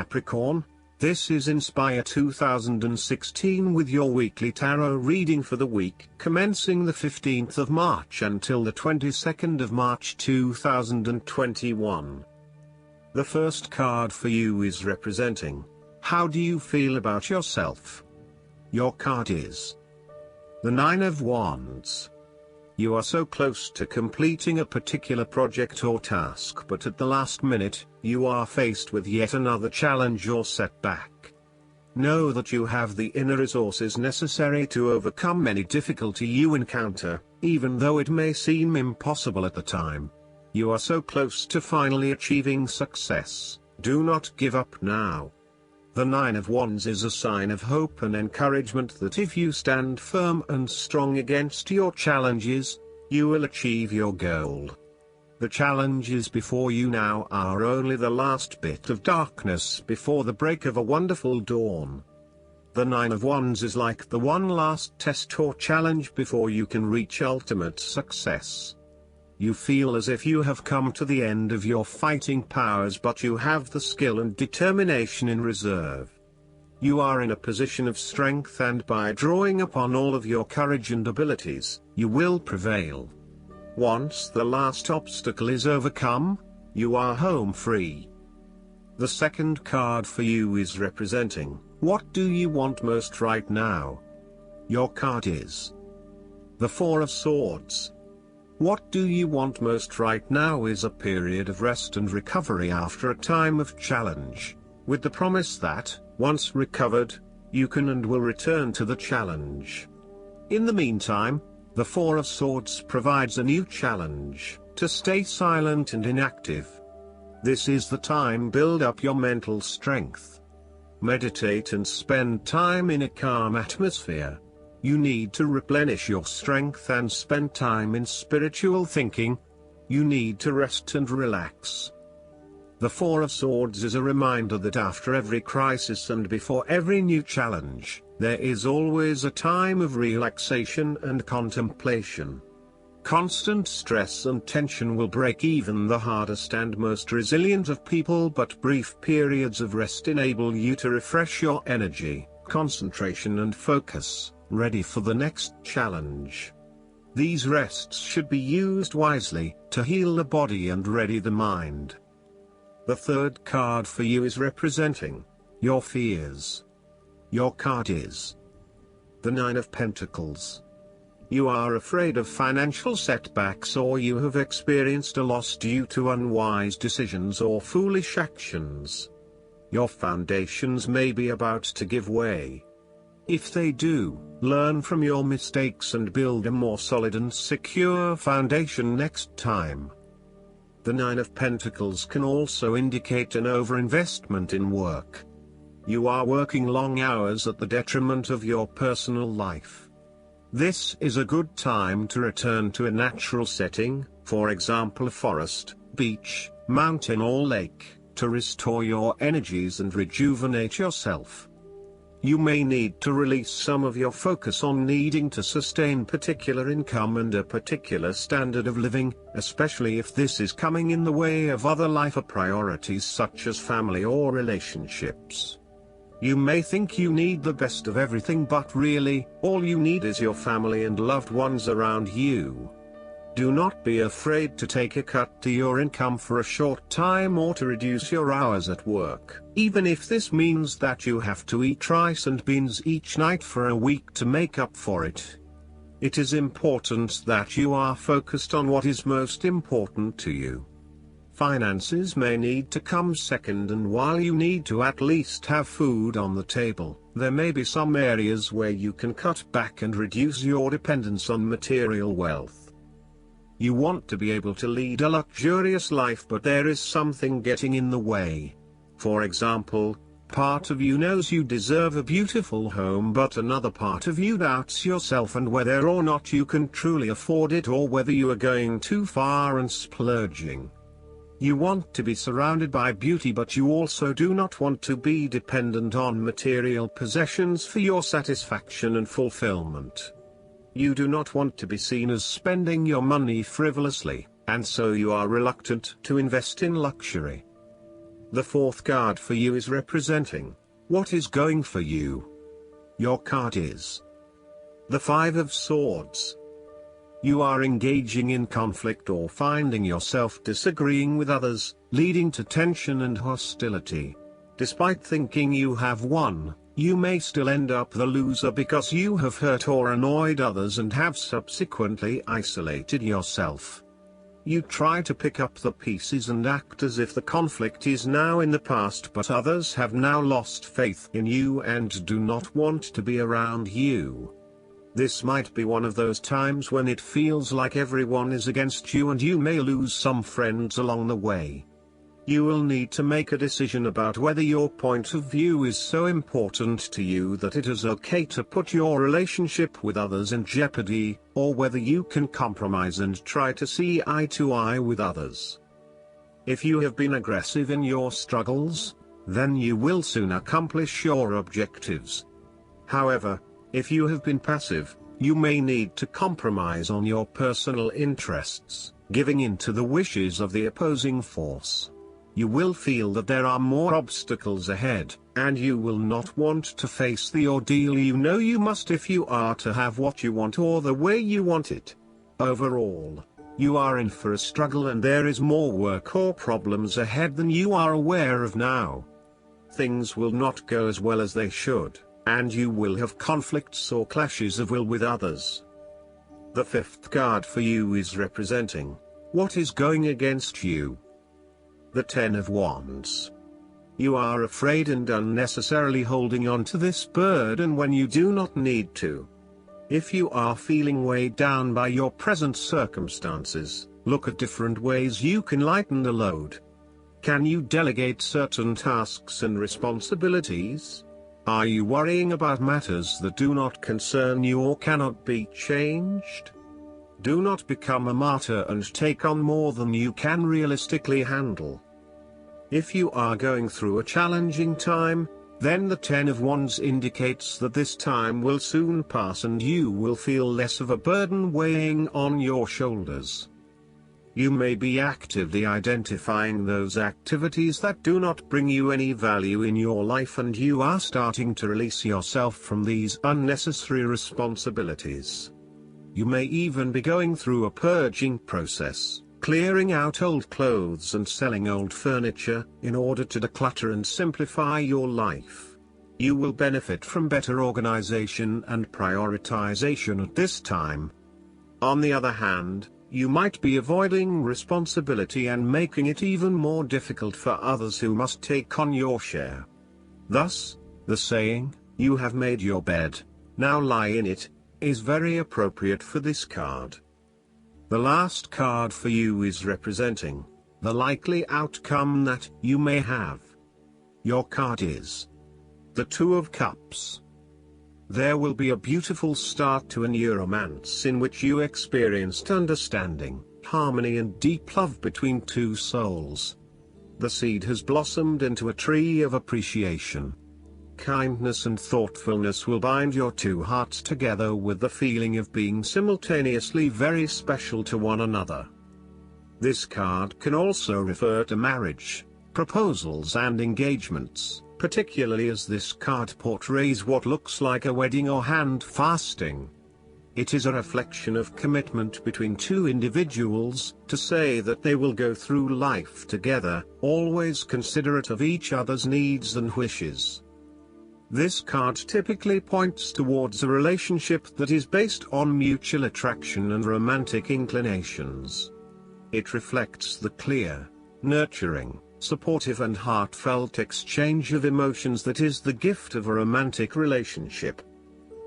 Capricorn. This is Inspire 2016 with your weekly tarot reading for the week commencing the 15th of March until the 22nd of March 2021. The first card for you is representing, how do you feel about yourself? Your card is the Nine of Wands. You are so close to completing a particular project or task, but at the last minute, you are faced with yet another challenge or setback. Know that you have the inner resources necessary to overcome any difficulty you encounter, even though it may seem impossible at the time. You are so close to finally achieving success. Do not give up now. The Nine of Wands is a sign of hope and encouragement that if you stand firm and strong against your challenges, you will achieve your goal. The challenges before you now are only the last bit of darkness before the break of a wonderful dawn. The Nine of Wands is like the one last test or challenge before you can reach ultimate success. You feel as if you have come to the end of your fighting powers, but you have the skill and determination in reserve. You are in a position of strength, and by drawing upon all of your courage and abilities, you will prevail. Once the last obstacle is overcome, you are home free. The second card for you is representing, what do you want most right now? Your card is the Four of Swords. What do you want most right now is a period of rest and recovery after a time of challenge, with the promise that, once recovered, you can and will return to the challenge. In the meantime, the Four of Swords provides a new challenge, to stay silent and inactive. This is the time. Build up your mental strength. Meditate and spend time in a calm atmosphere. You need to replenish your strength and spend time in spiritual thinking. You need to rest and relax. The Four of Swords is a reminder that after every crisis and before every new challenge, there is always a time of relaxation and contemplation. Constant stress and tension will break even the hardest and most resilient of people, but brief periods of rest enable you to refresh your energy, concentration and focus, ready for the next challenge. These rests should be used wisely, to heal the body and ready the mind. The third card for you is representing your fears. Your card is the Nine of Pentacles. You are afraid of financial setbacks, or you have experienced a loss due to unwise decisions or foolish actions. Your foundations may be about to give way. If they do, learn from your mistakes and build a more solid and secure foundation next time. The Nine of Pentacles can also indicate an overinvestment in work. You are working long hours at the detriment of your personal life. This is a good time to return to a natural setting, for example a forest, beach, mountain or lake, to restore your energies and rejuvenate yourself. You may need to release some of your focus on needing to sustain particular income and a particular standard of living, especially if this is coming in the way of other life priorities such as family or relationships. You may think you need the best of everything, but really, all you need is your family and loved ones around you. Do not be afraid to take a cut to your income for a short time or to reduce your hours at work, even if this means that you have to eat rice and beans each night for a week to make up for it. It is important that you are focused on what is most important to you. Finances may need to come second, and while you need to at least have food on the table, there may be some areas where you can cut back and reduce your dependence on material wealth. You want to be able to lead a luxurious life, but there is something getting in the way. For example, part of you knows you deserve a beautiful home, but another part of you doubts yourself and whether or not you can truly afford it, or whether you are going too far and splurging. You want to be surrounded by beauty, but you also do not want to be dependent on material possessions for your satisfaction and fulfillment. You do not want to be seen as spending your money frivolously, and so you are reluctant to invest in luxury. The fourth card for you is representing what is going for you. Your card is the Five of Swords. You are engaging in conflict or finding yourself disagreeing with others, leading to tension and hostility. Despite thinking you have won, you may still end up the loser because you have hurt or annoyed others and have subsequently isolated yourself. You try to pick up the pieces and act as if the conflict is now in the past, but others have now lost faith in you and do not want to be around you. This might be one of those times when it feels like everyone is against you and you may lose some friends along the way. You will need to make a decision about whether your point of view is so important to you that it is okay to put your relationship with others in jeopardy, or whether you can compromise and try to see eye to eye with others. If you have been aggressive in your struggles, then you will soon accomplish your objectives. However, if you have been passive, you may need to compromise on your personal interests, giving in to the wishes of the opposing force. You will feel that there are more obstacles ahead, and you will not want to face the ordeal you know you must if you are to have what you want or the way you want it. Overall, you are in for a struggle and there is more work or problems ahead than you are aware of now. Things will not go as well as they should, and you will have conflicts or clashes of will with others. The fifth card for you is representing what is going against you. The Ten of Wands. You are afraid and unnecessarily holding on to this burden when you do not need to. If you are feeling weighed down by your present circumstances, look at different ways you can lighten the load. Can you delegate certain tasks and responsibilities? Are you worrying about matters that do not concern you or cannot be changed? Do not become a martyr and take on more than you can realistically handle. If you are going through a challenging time, then the Ten of Wands indicates that this time will soon pass and you will feel less of a burden weighing on your shoulders. You may be actively identifying those activities that do not bring you any value in your life and you are starting to release yourself from these unnecessary responsibilities. You may even be going through a purging process, clearing out old clothes and selling old furniture, in order to declutter and simplify your life. You will benefit from better organization and prioritization at this time. On the other hand, you might be avoiding responsibility and making it even more difficult for others who must take on your share. Thus, the saying, "You have made your bed, now lie in it," is very appropriate for this card. The last card for you is representing the likely outcome that you may have. Your card is the Two of Cups. There will be a beautiful start to a new romance in which you experienced understanding, harmony and deep love between two souls. The seed has blossomed into a tree of appreciation. Kindness and thoughtfulness will bind your two hearts together with the feeling of being simultaneously very special to one another. This card can also refer to marriage, proposals and engagements, particularly as this card portrays what looks like a wedding or hand fasting. It is a reflection of commitment between two individuals, to say that they will go through life together, always considerate of each other's needs and wishes. This card typically points towards a relationship that is based on mutual attraction and romantic inclinations. It reflects the clear, nurturing, supportive and heartfelt exchange of emotions that is the gift of a romantic relationship.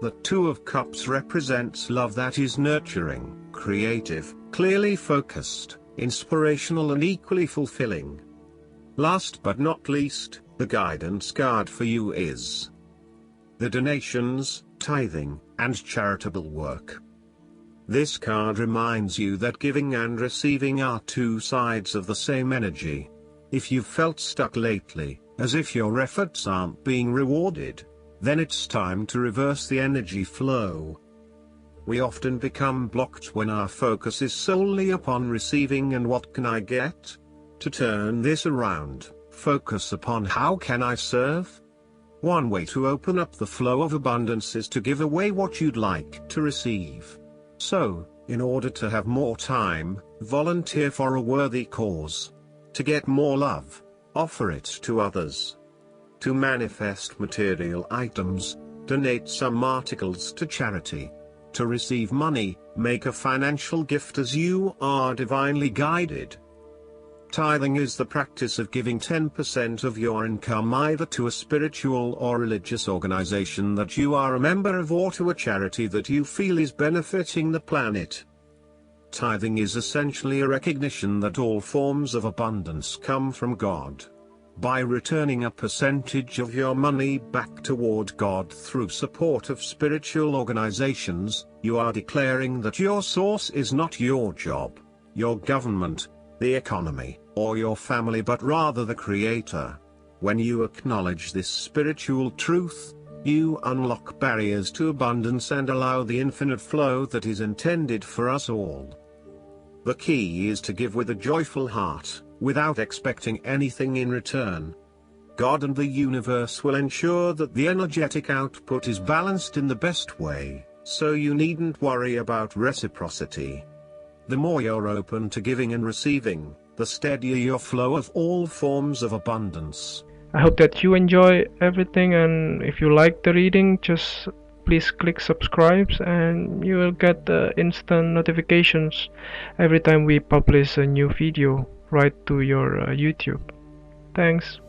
The Two of Cups represents love that is nurturing, creative, clearly focused, inspirational and equally fulfilling. Last but not least, the guidance card for you is the donations, tithing, and charitable work. This card reminds you that giving and receiving are two sides of the same energy. If you've felt stuck lately, as if your efforts aren't being rewarded, then it's time to reverse the energy flow. We often become blocked when our focus is solely upon receiving and what can I get? To turn this around, Focus upon how can I serve? One way to open up the flow of abundance is to give away what you'd like to receive. So, in order to have more time, volunteer for a worthy cause. To get more love, offer it to others. To manifest material items, donate some articles to charity. To receive money, make a financial gift as you are divinely guided. Tithing is the practice of giving 10% of your income either to a spiritual or religious organization that you are a member of or to a charity that you feel is benefiting the planet. Tithing is essentially a recognition that all forms of abundance come from God. By returning a percentage of your money back toward God through support of spiritual organizations, you are declaring that your source is not your job, your government, the economy, or your family, but rather the Creator. When you acknowledge this spiritual truth, you unlock barriers to abundance and allow the infinite flow that is intended for us all. The key is to give with a joyful heart, without expecting anything in return. God and the universe will ensure that the energetic output is balanced in the best way, so you needn't worry about reciprocity. The more you're open to giving and receiving, the steadier your flow of all forms of abundance. I hope that you enjoy everything, and if you like the reading, just please click subscribe and you will get the instant notifications every time we publish a new video right to your YouTube. Thanks.